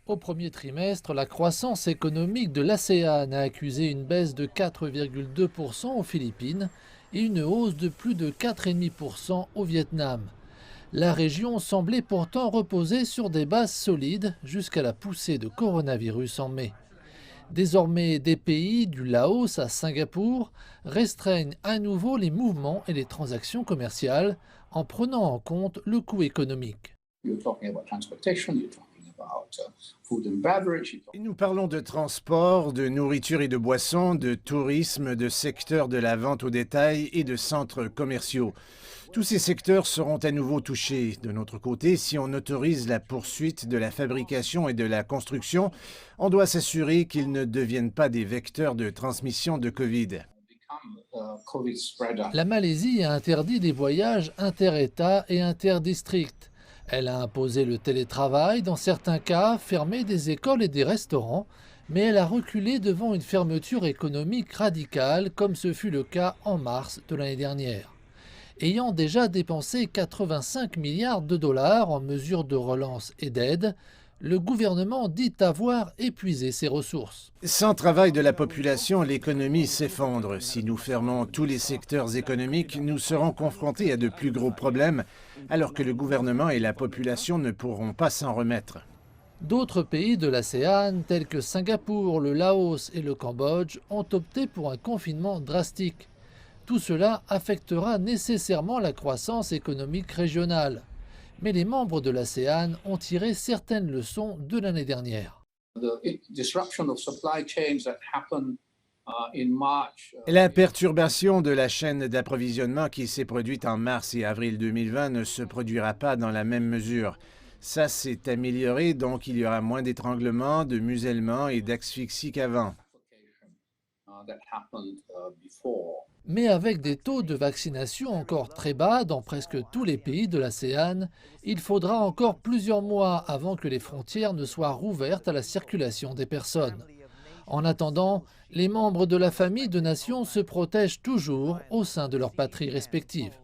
Au premier trimestre, la croissance économique de l'ASEAN a accusé une baisse de 4,2% aux Philippines et une hausse de plus de 4,5% au Vietnam. La région semblait pourtant reposer sur des bases solides jusqu'à la poussée de coronavirus en mai. Désormais, des pays, du Laos à Singapour, restreignent à nouveau les mouvements et les transactions commerciales en prenant en compte le coût économique. You're talking about transportation, you're talking about food and beverage. Et nous parlons de transport, de nourriture et de boissons, de tourisme, de secteurs de la vente au détail et de centres commerciaux. Tous ces secteurs seront à nouveau touchés. De notre côté, si on autorise la poursuite de la fabrication et de la construction, on doit s'assurer qu'ils ne deviennent pas des vecteurs de transmission de COVID. COVID spreader. La Malaisie a interdit des voyages inter-États et inter-districts. Elle a imposé le télétravail, dans certains cas, fermé des écoles et des restaurants, mais elle a reculé devant une fermeture économique radicale, comme ce fut le cas en mars de l'année dernière. Ayant déjà dépensé 85 milliards de dollars en mesures de relance et d'aide, le gouvernement dit avoir épuisé ses ressources. Sans travail de la population, l'économie s'effondre. Si nous fermons tous les secteurs économiques, nous serons confrontés à de plus gros problèmes, alors que le gouvernement et la population ne pourront pas s'en remettre. D'autres pays de l'ASEAN, tels que Singapour, le Laos et le Cambodge, ont opté pour un confinement drastique. Tout cela affectera nécessairement la croissance économique régionale. Mais les membres de l'ASEAN ont tiré certaines leçons de l'année dernière. The disruption of supply chains that happened in March. La perturbation de la chaîne d'approvisionnement qui s'est produite en mars et avril 2020 ne se produira pas dans la même mesure. Ça s'est amélioré, donc il y aura moins d'étranglements, de musellements et d'asphyxie qu'avant. That happened before. Mais avec des taux de vaccination encore très bas dans presque tous les pays de l'ASEAN, il faudra encore plusieurs mois avant que les frontières ne soient rouvertes à la circulation des personnes. En attendant, les membres de la famille de nations se protègent toujours au sein de leurs patries respectives.